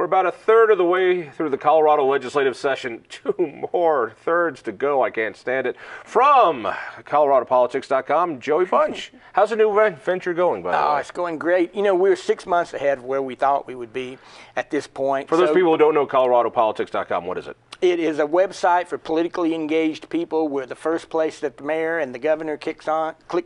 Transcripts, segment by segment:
We're about a third of the way through the Colorado legislative session. 2 more thirds to go. I can't stand it. From ColoradoPolitics.com, Joey Bunch. How's the new venture going, by the way? Oh, it's going great. You know, we're 6 months ahead of where we thought we would be at this point. For those people who don't know ColoradoPolitics.com, what is it? It is a website for politically engaged people. We're the first place that the mayor and the governor clicks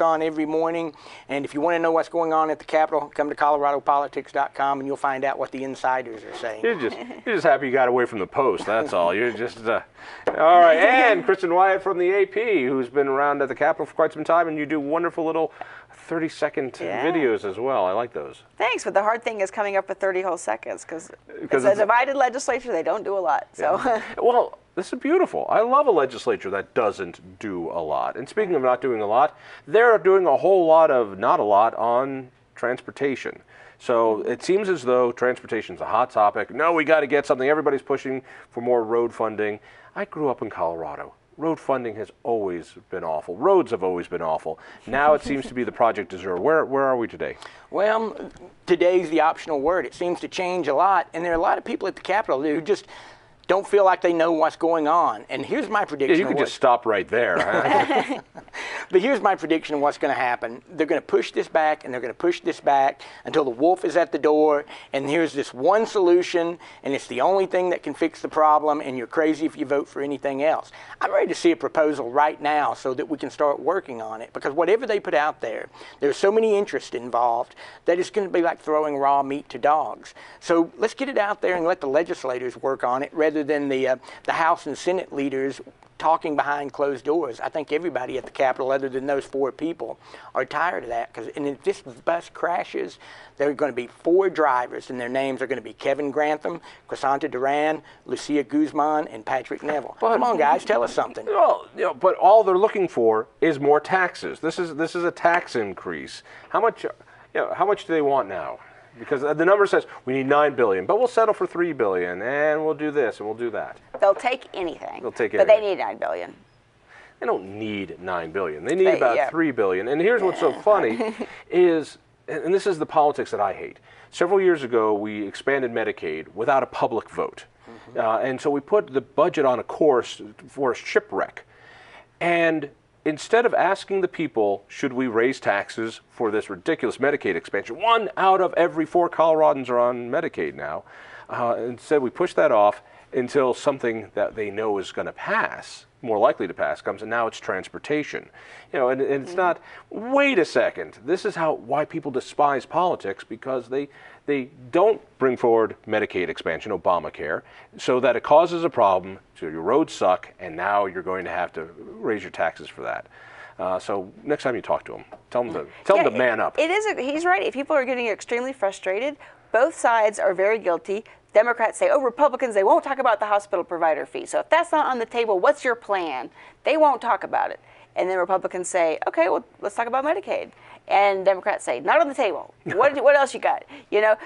on every morning. And if you want to know what's going on at the Capitol, come to ColoradoPolitics.com and you'll find out what the insiders are saying. You're just happy you got away from the Post, that's all. You're just, all right. And Kristen Wyatt from the AP, who's been around at the Capitol for quite some time, and you do wonderful little 30-second videos as well. I like those. Thanks, but the hard thing is coming up with 30 whole seconds, because it's a divided legislature. They don't do a lot. So. Yeah. Well, this is beautiful. I love a legislature that doesn't do a lot. And speaking of not doing a lot, they're doing a whole lot of not a lot on transportation. So it seems as though transportation's a hot topic. No, we got to get something. Everybody's pushing for more road funding. I grew up in Colorado. Road funding has always been awful. Roads have always been awful. Now it seems to be the project du jour. Where are we today? Well, today's the optional word. It seems to change a lot, and there are a lot of people at the Capitol who just don't feel like they know what's going on. And here's my prediction. Yeah, you could just stop right there. Huh? But here's my prediction of what's going to happen. They're going to push this back, and they're going to push this back until the wolf is at the door, and here's this one solution, and it's the only thing that can fix the problem, and you're crazy if you vote for anything else. I'm ready to see a proposal right now so that we can start working on it, because whatever they put out there, there's so many interests involved that it's going to be like throwing raw meat to dogs. So let's get it out there and let the legislators work on it rather than the House and Senate leaders talking behind closed doors. I think everybody at the Capitol, other than those 4 people, are tired of that. And if this bus crashes, there are going to be 4 drivers, and their names are going to be Kevin Grantham, Crisanta Duran, Lucia Guzman, and Patrick Neville. Well, come on, guys, tell us something. Well, but all they're looking for is more taxes. This is a tax increase. How much do they want now? Because the number says we need $9 billion, but we'll settle for $3 billion, and we'll do this and we'll do that. They'll take anything. They'll take anything. But they need $9 billion. They don't need $9 billion. They need about $3 billion. And here's what's so funny is, and this is the politics that I hate. Several years ago, we expanded Medicaid without a public vote, and so we put the budget on a course for a shipwreck. And instead of asking the people, should we raise taxes for this ridiculous Medicaid expansion? 1 out of every 4 Coloradans are on Medicaid now. Instead, we push that off until something that they know is going to pass, more likely to pass, comes, and now it's transportation. And it's not, wait a second, this is why people despise politics, because they don't bring forward Medicaid expansion, Obamacare, so that it causes a problem, so your roads suck, and now you're going to have to raise your taxes for that. So next time you talk to them, tell them to man up. He's right. If people are getting extremely frustrated, both sides are very guilty. Democrats say, oh, Republicans, they won't talk about the hospital provider fee. So if that's not on the table, what's your plan? They won't talk about it. And then Republicans say, okay, well, let's talk about Medicaid. And Democrats say, not on the table. What else you got?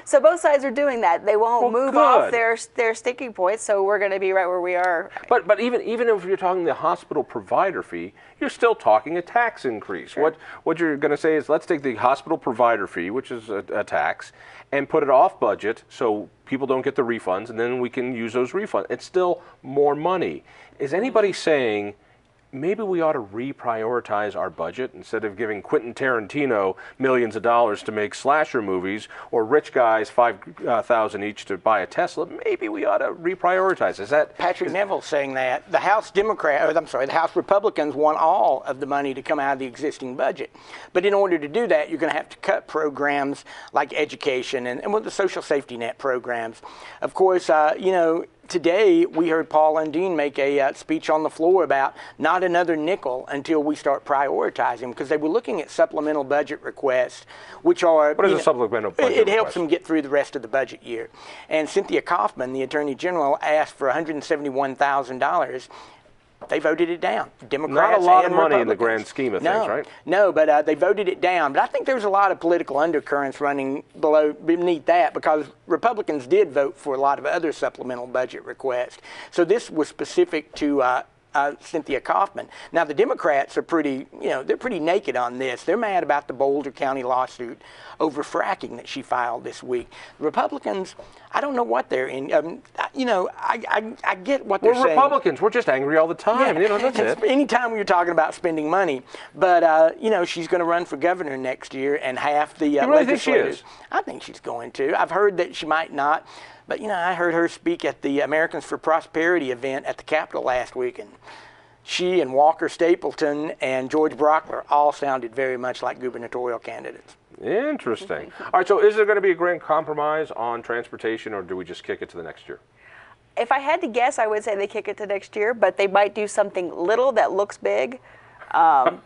So both sides are doing that. They won't move off their sticking points, so we're going to be right where we are. But even if you're talking the hospital provider fee, you're still talking a tax increase. Sure. What you're going to say is, let's take the hospital provider fee, which is a tax, and put it off budget so people don't get the refunds, and then we can use those refunds. It's still more money. Is anybody saying, maybe we ought to reprioritize our budget instead of giving Quentin Tarantino millions of dollars to make slasher movies, or rich guys $5,000 each to buy a Tesla? Maybe we ought to reprioritize. Is that Patrick Neville saying that? The House the House Republicans want all of the money to come out of the existing budget, but in order to do that, you're going to have to cut programs like education and the social safety net programs. Of course, today, we heard Paul Undine make a speech on the floor about not another nickel until we start prioritizing, because they were looking at supplemental budget requests, which are... What is a supplemental budget It helps them get through the rest of the budget year. And Cynthia Kaufman, the Attorney General, asked for $171,000. They voted it down. Democrats not a lot of and money in the Republicans. grand scheme of things, right? No, but they voted it down. But I think there's a lot of political undercurrents running beneath that, because Republicans did vote for a lot of other supplemental budget requests. So this was specific to Cynthia Kaufman. Now, the Democrats are pretty, they're pretty naked on this. They're mad about the Boulder County lawsuit over fracking that she filed this week. The Republicans, I don't know what they're in. I get what they're saying. We're Republicans. We're just angry all the time. Yeah. That's it. Anytime you're talking about spending money. But, she's going to run for governor next year, and half the really think she is? I think she's going to. I've heard that she might not. But, I heard her speak at the Americans for Prosperity event at the Capitol last week, and she and Walker Stapleton and George Brockler all sounded very much like gubernatorial candidates. Interesting. All right, so is there going to be a grand compromise on transportation, or do we just kick it to the next year? If I had to guess, I would say they kick it to next year, but they might do something little that looks big. That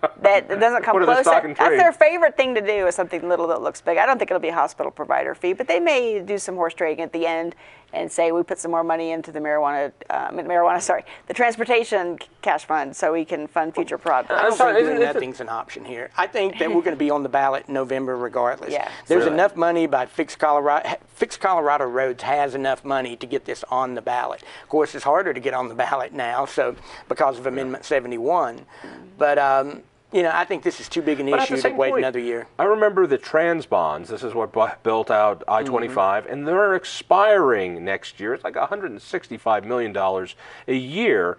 doesn't come close. That's their favorite thing to do, is something little that looks big. I don't think it'll be a hospital provider fee, but they may do some horse trading at the end and say we put some more money into the the transportation cash fund so we can fund future projects. I don't think doing nothing's an option here. I think that we're going to be on the ballot in November regardless. Yeah. There's enough money by Fix Colorado Roads has enough money to get this on the ballot. Of course, it's harder to get on the ballot now, so because of Amendment 71. But I think this is too big an issue to wait another year. I remember the trans bonds. This is what built out I-25, and they're expiring next year. It's like $165 million a year.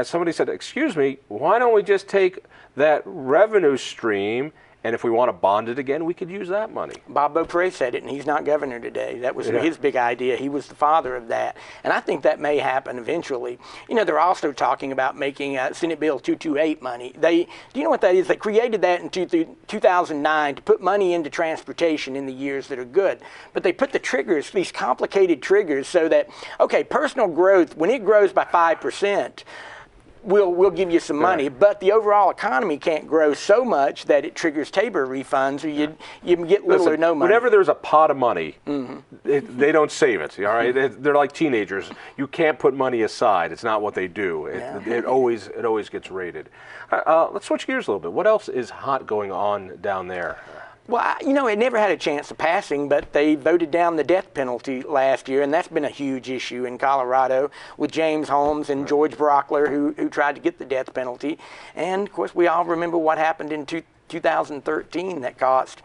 Somebody said, excuse me, why don't we just take that revenue stream, and if we want to bond it again, we could use that money? Bob Beaupre said it, and he's not governor today. That was his big idea. He was the father of that. And I think that may happen eventually. They're also talking about making Senate Bill 228 money. Do you know what that is? They created that in 2009 to put money into transportation in the years that are good. But they put the triggers, these complicated triggers, so that, okay, personal growth, when it grows by 5%, we'll give you some money, but the overall economy can't grow so much that it triggers Tabor refunds, or you get little or no money. Whenever there's a pot of money, they don't save it. All right, they're like teenagers. You can't put money aside. It's not what they do. It always gets raided. Let's switch gears a little bit. What else is hot going on down there? Well, it never had a chance of passing, but they voted down the death penalty last year, and that's been a huge issue in Colorado with James Holmes and George Brockler, who tried to get the death penalty. And, of course, we all remember what happened in 2013 that cost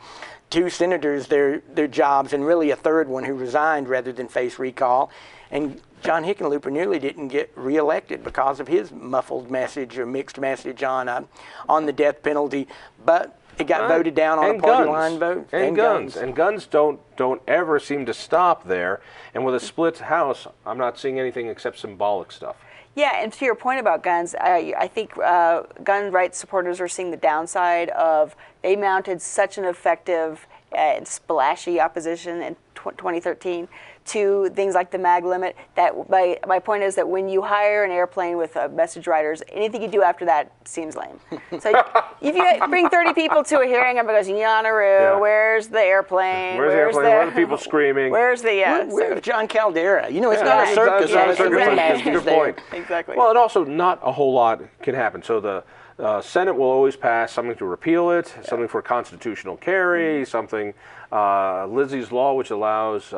2 senators their jobs, and really a third one who resigned rather than face recall. And John Hickenlooper nearly didn't get reelected because of his muffled message or mixed message on the death penalty. But it got voted down on a party line vote. And guns. And guns don't ever seem to stop there. And with a split House, I'm not seeing anything except symbolic stuff. Yeah, and to your point about guns, I think gun rights supporters are seeing the downside of they mounted such an effective and splashy opposition in 2013 to things like the mag limit, that my point is that when you hire an airplane with message writers, anything you do after that seems lame. So if you bring 30 people to a hearing, everybody goes, Yanaru, where's the airplane? Where's the airplane? Where are the people screaming? Where's the, where's Jon Caldara? It's not a circus. Good point. Exactly. Well, and also not a whole lot can happen. So the Senate will always pass something to repeal it, something for constitutional carry, something, Lizzie's Law, which allows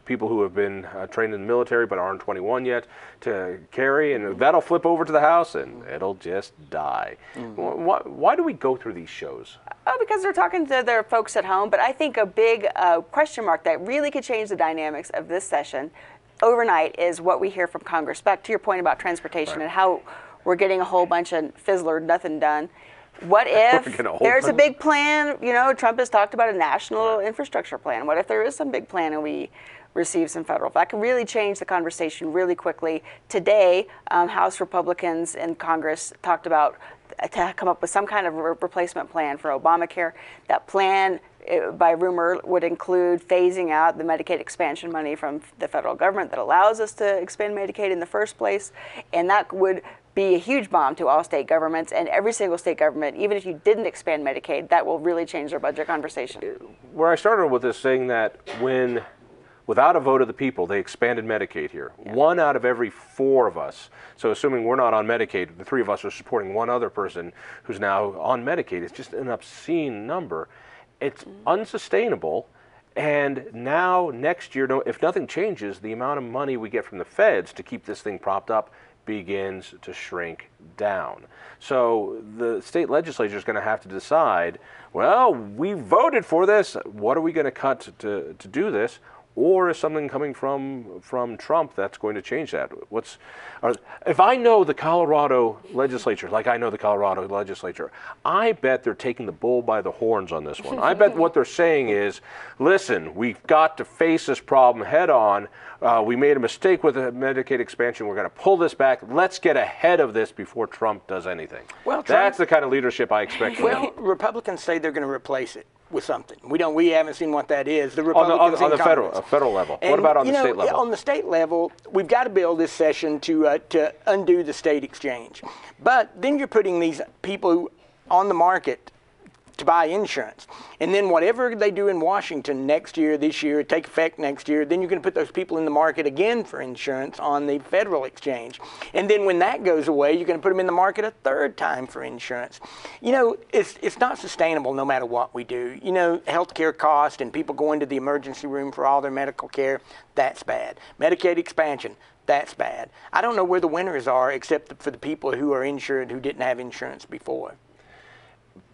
people who have been trained in the military but aren't 21 yet to carry, and that'll flip over to the House and it'll just die. Why do we go through these shows? Oh, because they're talking to their folks at home, but I think a big question mark that really could change the dynamics of this session overnight is what we hear from Congress. Back to your point about transportation and how we're getting a whole bunch of fizzler, nothing done. What if there's a big plan? Trump has talked about a national infrastructure plan. What if there is some big plan and we receive some federal? That could really change the conversation really quickly. Today, House Republicans in Congress talked about to come up with some kind of replacement plan for Obamacare. That plan, by rumor, would include phasing out the Medicaid expansion money from the federal government that allows us to expand Medicaid in the first place, and that would be a huge bomb to all state governments, and every single state government, even if you didn't expand Medicaid, that will really change their budget conversation. Where I started with this saying that without a vote of the people, they expanded Medicaid here. Yeah. 1 out of every 4 of us, so assuming we're not on Medicaid, the 3 of us are supporting one other person who's now on Medicaid. It's just an obscene number. It's unsustainable. And now, next year, if nothing changes, the amount of money we get from the feds to keep this thing propped up begins to shrink down. So the state legislature is going to have to decide, well, we voted for this. What are we going to cut to do this? Or is something coming from Trump that's going to change that? If I know the Colorado legislature, like I know the Colorado legislature, I bet they're taking the bull by the horns on this one. I bet what they're saying is, listen, we've got to face this problem head on. We made a mistake with the Medicaid expansion. We're going to pull this back. Let's get ahead of this before Trump does anything. Well, that's the kind of leadership I expect from them. Republicans say they're going to replace it with something. We haven't seen what that is. The Republicans on the federal level. And what about on the state level? On the state level, we've got a bill this session to undo the state exchange. But then you're putting these people on the market to buy insurance. And then whatever they do in Washington next year, this year, take effect next year, then you're going to put those people in the market again for insurance on the federal exchange. And then when that goes away, you're going to put them in the market a third time for insurance. You know, it's not sustainable no matter what we do. You know, healthcare cost and people going to the emergency room for all their medical care, that's bad. Medicaid expansion, that's bad. I don't know where the winners are except for the people who are insured who didn't have insurance before.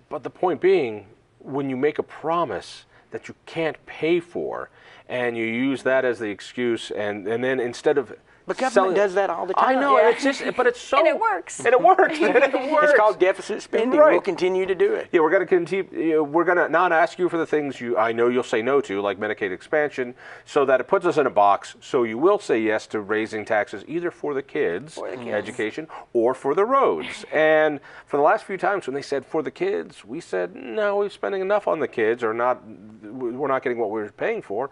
But the point being, when you make a promise that you can't pay for, and you use that as the excuse, and then instead of But government does that all the time. I know, it's just, but it's so... And it works. And it works. And it works. It's called deficit spending. Right. We'll continue to do it. Yeah, we're going to continue. We're going to not ask you for the things I know you'll say no to, like Medicaid expansion, so that it puts us in a box. So you will say yes to raising taxes, either for the kids, education, or for the roads. And for the last few times when they said for the kids, we said no, we're spending enough on the kids, or not. We're not getting what we're paying for.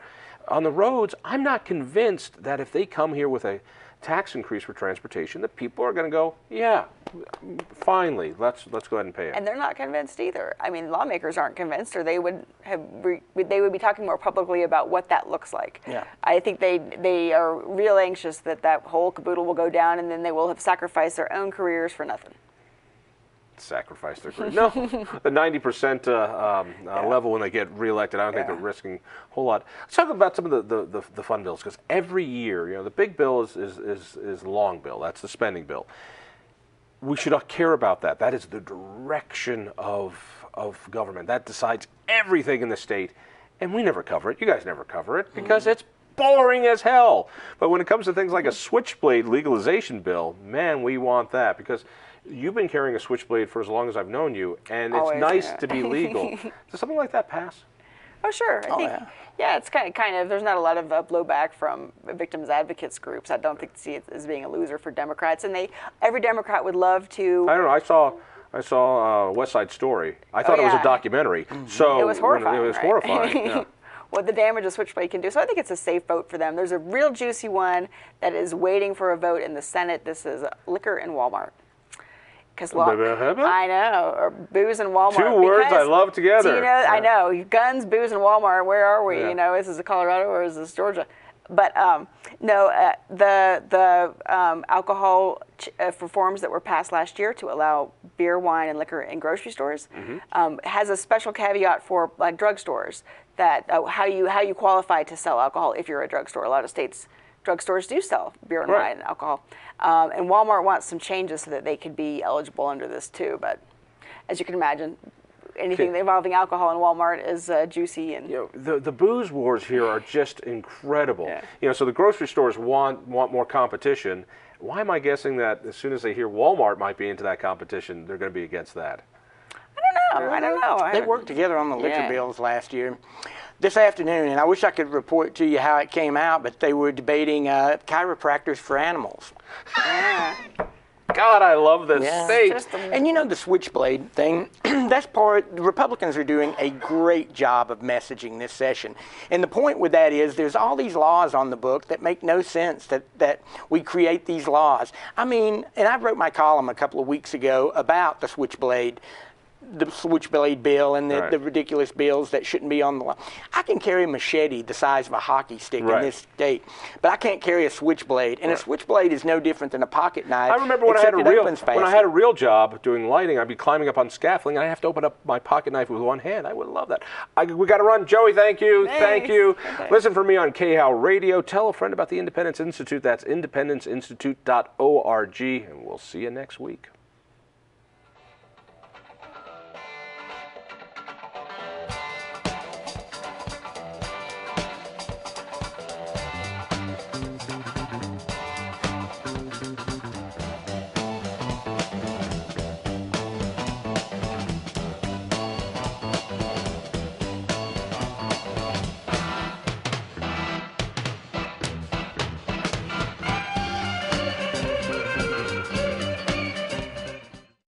On the roads, I'm not convinced that if they come here with a tax increase for transportation, that people are going to go, yeah, finally, let's go ahead and pay it. And they're not convinced either. I mean, lawmakers aren't convinced, or they would be talking more publicly about what that looks like. Yeah. I think they are real anxious that whole caboodle will go down, and then they will have sacrificed their own careers for nothing. Sacrifice their career. No, the 90% level when they get reelected, I don't think they're risking a whole lot. Let's talk about some of the fun bills, because every year, you know, the big bill is long bill. That's the spending bill. We should care about that. That is the direction of government. That decides everything in the state, and we never cover it. You guys never cover it because it's boring as hell. But when it comes to things like a switchblade legalization bill, man, we want that, because you've been carrying a switchblade for as long as I've known you, and it's nice to be legal. Does something like that pass? Oh, sure. I think, it's kind of, there's not a lot of blowback from victims advocates groups. I don't think see it as being a loser for Democrats, and every Democrat would love to. I don't know. I saw West Side Story. I thought it was a documentary. So it was horrifying. It was horrifying. Yeah. What the damage a switchblade can do. So I think it's a safe vote for them. There's a real juicy one that is waiting for a vote in the Senate. This is liquor in Walmart. I know, or booze and Walmart. Two words I love together. You know, I know, guns, booze, and Walmart. Where are we? You know, is this Colorado or is this Georgia? But no, the alcohol reforms that were passed last year to allow beer, wine, and liquor in grocery stores has a special caveat for like drugstores that how you qualify to sell alcohol if you're a drugstore. A lot of states. Drugstores do sell beer and wine and alcohol. And Walmart wants some changes so that they could be eligible under this too. But as you can imagine, anything involving alcohol in Walmart is juicy. And you know, the booze wars here are just incredible. Yeah. You know, so the grocery stores want more competition. Why am I guessing that as soon as they hear Walmart might be into that competition, they're going to be against that? I don't know. They worked together on the liquor bills last year. This afternoon, and I wish I could report to you how it came out, but they were debating chiropractors for animals. Yeah. God, I love this state. And you know the switchblade thing, that's part, the Republicans are doing a great job of messaging this session. And the point with that is there's all these laws on the book that make no sense that we create these laws. I mean, and I wrote my column a couple of weeks ago about the switchblade the switchblade bill and the, Right. the ridiculous bills that shouldn't be on the line. I can carry a machete the size of a hockey stick Right. in this state, but I can't carry a switchblade. And a switchblade is no different than a pocket knife. I remember when I had except a it real opens when I faster. had a real job doing lighting, I'd be climbing up on scaffolding, and I have to open up my pocket knife with one hand. I would love that. We got to run. Joey, thank you. Thanks. Thank you. Okay. Listen for me on KHOW Radio. Tell a friend about the Independence Institute. That's independenceinstitute.org, and we'll see you next week.